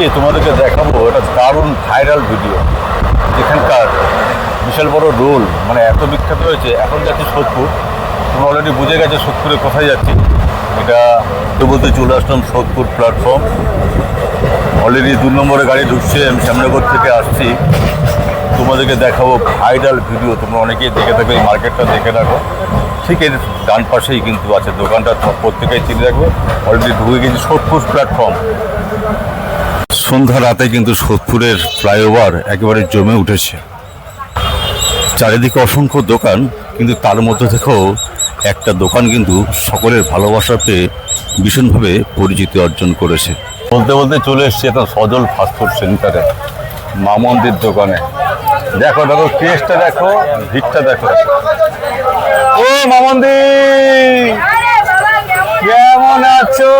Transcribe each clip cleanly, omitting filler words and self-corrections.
আজকে তোমাদেরকে দেখাবো এটা দারুণ ভাইরাল ভিডিও, যেখানকার বিশাল বড় রোল মানে এত বিখ্যাত হয়েছে। এখন যাচ্ছি সোদপুর, তোমরা অলরেডি বুঝে গেছে সোদপুরে কোথায় যাচ্ছি। এটা তো বলতে চলে আসলাম সোদপুর প্ল্যাটফর্ম। অলরেডি 2 নম্বরে গাড়ি ঢুকছে, আমি শ্যামনগর থেকে আসছি। তোমাদেরকে দেখাবো ভাইরাল ভিডিও, তোমরা অনেকেই দেখে থাকবে। এই মার্কেটটা দেখে রাখো, ঠিক এর ডান পাশেই কিন্তু আছে দোকানটা, তোমার প্রত্যেকেই চিনে রাখবে। অলরেডি ঢুকে গেছি সোদপুর প্ল্যাটফর্ম। সন্ধ্যা রাতে কিন্তু সোদপুরের ফ্লাইওভার একেবারে জমে উঠেছে, চারিদিকে অসংখ্য দোকান, কিন্তু তার মধ্যে থেকেও একটা দোকান কিন্তু সকলের ভালোবাসা পেয়ে ভীষণভাবে পরিচিতি অর্জন করেছে। বলতে বলতে চলে এসছে একটা সজল ফাস্টফুড সেন্টারে, মা মন্দির দোকানে। দেখো দেখো টেস্টটা দেখো, ভিড়টা দেখো। ও মা মন্দির, কেমন আছো?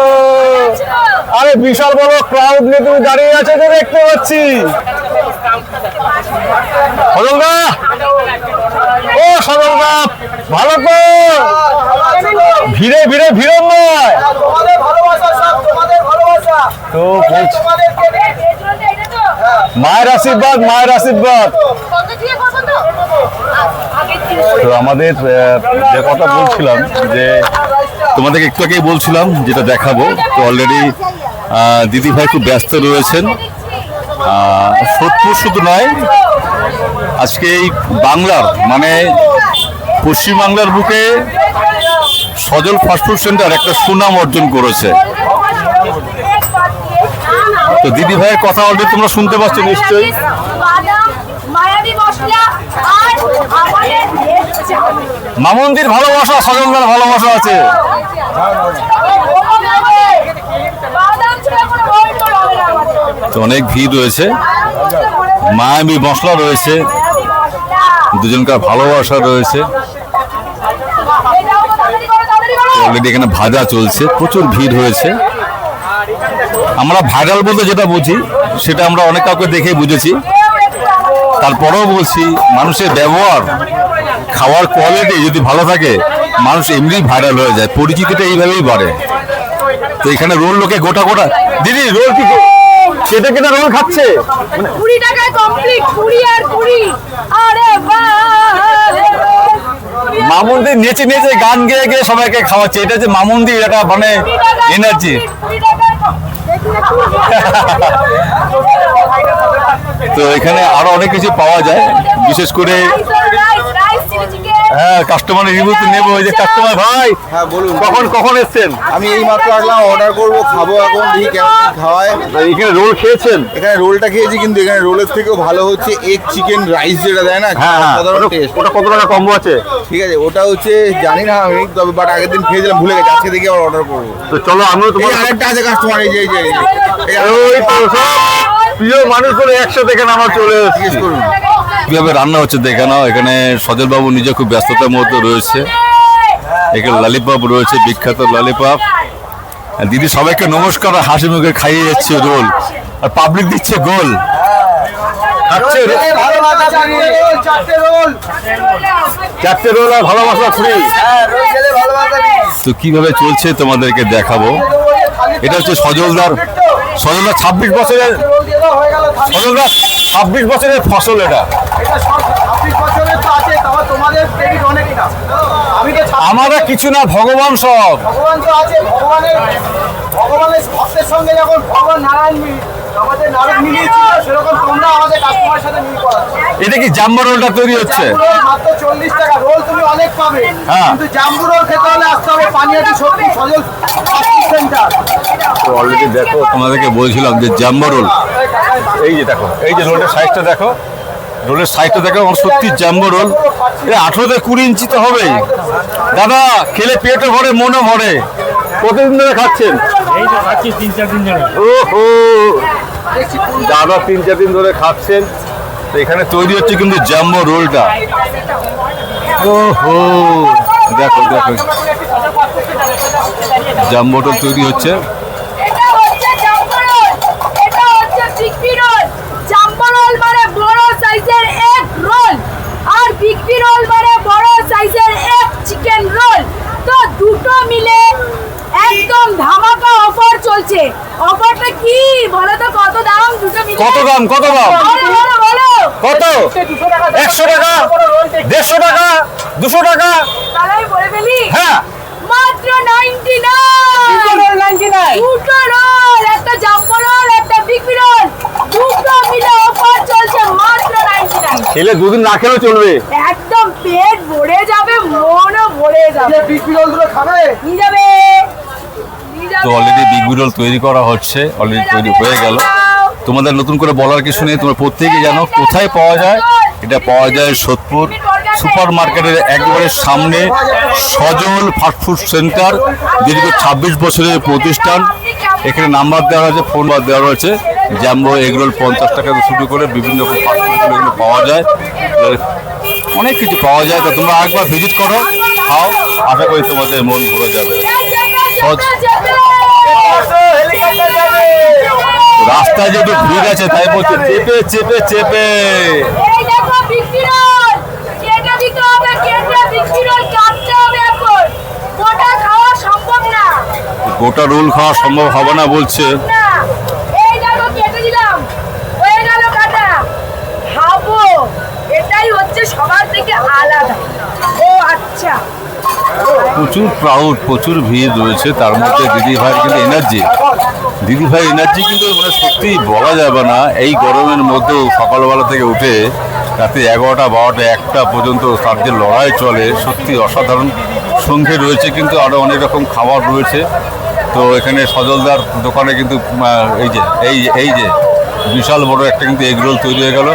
আরে বিশাল বড় ক্রাউড নিয়ে তুমি দাঁড়িয়ে আছো তো দেখতে পাচ্ছি। সজলদা, ও সজলদা, ভালো তো? ভিড়ে ভিড়ে ভিড় নয় তো, মায়ের আশীর্বাদ, মায়ের আশীর্বাদ। তো আমাদের যে কথা বলছিলাম, যে তোমাদেরকে একটু আগেই বলছিলাম যেটা দেখাবো, তো অলরেডি দিদি ভাই খুব ব্যস্ত রয়েছেন। সোদপুর শুধু নয়, আজকে এই বাংলার মানে পশ্চিমবাংলার বুকে সজল ফাস্টফুড সেন্টার একটা সুনাম অর্জন করেছে। তো দিদি ভাইয়ের কথা অলরেডি তোমরা শুনতে পাচ্ছ নিশ্চয়ই। মা মন্দির ভালোবাসা, সজলদার ভালোবাসা আছে। তো অনেক ভিড় রয়েছে, মায়াবী মশলা রয়েছে, দুজনকার ভালোবাসা রয়েছে। অলরেডি এখানে ভাজা চলছে, প্রচুর ভিড় হয়েছে। আমরা ভাইরাল বলতে যেটা বুঝি সেটা আমরা অনেক কাউকে দেখে বুঝেছি। তারপরেও বলছি, মানুষের ব্যবহার, খাওয়ার কোয়ালিটি যদি ভালো থাকে, মানুষ এমনি ভাইরাল হয়ে যায়, পরিচিতিটা এইভাবেই বাড়ে। তো এখানে রোল লোকে গোটা গোটা, দিদি রোল কি সেটা কেনা রোল খাচ্ছে 20 টাকায় কমপ্লিট, 20 আর 20। আরে বাহ, মা মন্দির নেচে নেচে গান গেয়ে গিয়ে সবাইকে খাওয়াচ্ছে। এটা যে মা মন্দির, এটা মানে এনার্জি। তো এখানে আরো অনেক কিছু পাওয়া যায়, বিশেষ করে হ্যাঁ কাস্টমারের রিভিউ তো নেবো। ওই যে কাস্টমার ভাই, হ্যাঁ বলুন, কখন এসছেন? আমি এই মাত্র আসলাম, অর্ডার করবো, খাবো এখন, দেখি কেমন খাওয়ায়। এখানে রোল খেয়েছেন? এখানে রোলটা খেয়েছি, কিন্তু এখানে রোলের থেকেও ভালো হচ্ছে এগ চিকেন রাইস যেটা দেয় না, হ্যাঁ হ্যাঁ, সাধারণ টেস্ট। ওটা কত টাকা কম্বো আছে? ঠিক আছে, ওটা হচ্ছে জানি না আমি, তবে বাট আগের দিন খেয়েছিলাম, ভুলে গেছি, আজকে দেখি আবার অর্ডার করবো। তো চলো আমিও এই তোমার আরেকটা আছে কাস্টমার, এই যে এই যে এই যে। ওই তো সব প্রিয় মানুষ করে একসাথে এখানে আমার চলে এসেছি। জিজ্ঞেস করুন কিভাবে রান্না হচ্ছে দেখে নাও। এখানে সজল বাবু নিজে খুব ব্যস্ততার মধ্যে রয়েছে। এখানে ললিপপ রয়েছে, বিখ্যাত ললিপপ। দিদি সবাইকে নমস্কার, হাসি মুখে খাইয়ে যাচ্ছে রোল, আর পাবলিক দিচ্ছে গোল। খাচ্ছে চারটে রোল আর ভালোবাসা ফ্রি। তো কিভাবে চলছে তোমাদেরকে দেখাবো। এটা হচ্ছে সজলদার 26 বছরের, সজলদার 26 বছরের ফসল। এটা আমরা কিছু না, ভগবান সব। ভগবান তো আছে, ভগবানের ভক্তের সঙ্গে যখন ভগবান নারায়ণ আমাদের নারদ মিলিয়েছিল, সেরকম তোমরা আমাদের কাস্টমারের সাথে মিল করাচ্ছ। এটা কি জাম্বো রোলটা তৈরি হচ্ছে? মাত্র 40 টাকা রোল তুমি অনেক পাবে, হ্যাঁ। কিন্তু জাম্বু রোল খেতে হলে আসতে হবে পানিহাটি সত্যি সজল ফাস্টফুড সেন্টার। তো অলরেডি দেখো, তোমাদেরকে বলছিলাম যে জাম্বো রোল, এই যে দেখো, এই যে রোলের সাইজটা দেখো, রোলের সাইজটা দেখো, আমার সত্যি জাম্বো রোল। এটা 18 থেকে 20 ইঞ্চি তো হবেই। দাদা খেলে পেটও ভরে, মনও ভরে। কতদিন ধরে খাচ্ছেন? এই তো খাচ্ছি 3-4 দিন ধরে। ওহো, দাদা 3-4 দিন ধরে খাচ্ছেন। তো এখানে তৈরি হচ্ছে কিন্তু জাম্বো রোলটা। ওহো, দেখো দেখো, জাম্বোটা তৈরি হচ্ছে। এটা হচ্ছে জাম্বো রোল, এটা হচ্ছে বিগ রোল। জাম্বো রোল মানে বড় সাইজের এক রোল, আর বিগ রোল মানে বড় সাইজের এক চিকেন রোল। তো দুটো মিলে একদম ধামাকা অফার চলছে। অফারটা কি বলো তো, কত দাম? কত দাম কত দাম বলো, বলো, বলো। কত 100 টাকা 150 টাকা 200 টাকা তাহলে আমি বলে ফেলি হ্যাঁ মাত্র 99 দুটো রোল একটা জাম্বো রোল একটা বিগ বি রোল দুটো মিলে অফার চলছে মাত্র 99 খেলে দুদিন না খেলেও চলবে একদম পেট ভরে যাবে মনও ভরে যাবে বিগ বিরল গুলো খাবে নিয়ে যাবে নিয়ে যাবে তো অলরেডি বিগ বিরল তৈরি করা হচ্ছে অলরেডি তৈরি হয়ে গেল তোমাদের নতুন করে বলার কিছু নেই তোমরা প্রত্যেকেই জানো কোথায় পাওয়া যায় এটা পাওয়া যায় সোদপুর সুপার মার্কেটের একবারে সামনে সজল ফাস্টফুড সেন্টার দীর্ঘ 26 বছরের প্রতিষ্ঠান এখানে নাম্বার দেওয়া হয়েছে ফোন নাম্বার দেওয়া রয়েছে জ্যাম্বো এগরোল 50 টাকা থেকে শুরু করে বিভিন্ন রকম ফাস্টফুডগুলো এখানে পাওয়া যায় অনেক কিছু পাওয়া যায় তো তোমরা একবার ভিজিট করো খাও আশা করি তোমাদের মন ভরে যাবে হেলিকপ্টার যাবে রাস্তায় যেহেতু ভিড় আছে তাই বলছে চেপে চেপে চেপে এই দেখো বিগ বি রোল কেটে দিতে হবে কেটে বিগ বি রোল কাটতে হবে এখন গোটা খাওয়া সম্ভব না গোটা রোল খাওয়া সম্ভব হবে না বলছে না এই দেখো কেটে দিলাম হয়ে গেল কাটা খাবো এটাই হচ্ছে সবার থেকে আলাদা ও আচ্ছা প্রচুর ক্রাউড প্রচুর ভিড় রয়েছে তার মধ্যে দিদি ভাইয়ের কিন্তু এনার্জি দিদি ভাই এনার্জি কিন্তু মানে সত্যি বলা যাবে না এই গরমের মধ্যেও সকালবেলা থেকে উঠে রাতে 11টা 12টা 1টা পর্যন্ত তার যে লড়াই চলে সত্যি অসাধারণ সঙ্গে রয়েছে কিন্তু আরও অনেক রকম খাবার রয়েছে তো এখানে সজলদার দোকানে কিন্তু এই যে বিশাল বড় একটা কিন্তু এগরোল তৈরি হয়ে গেল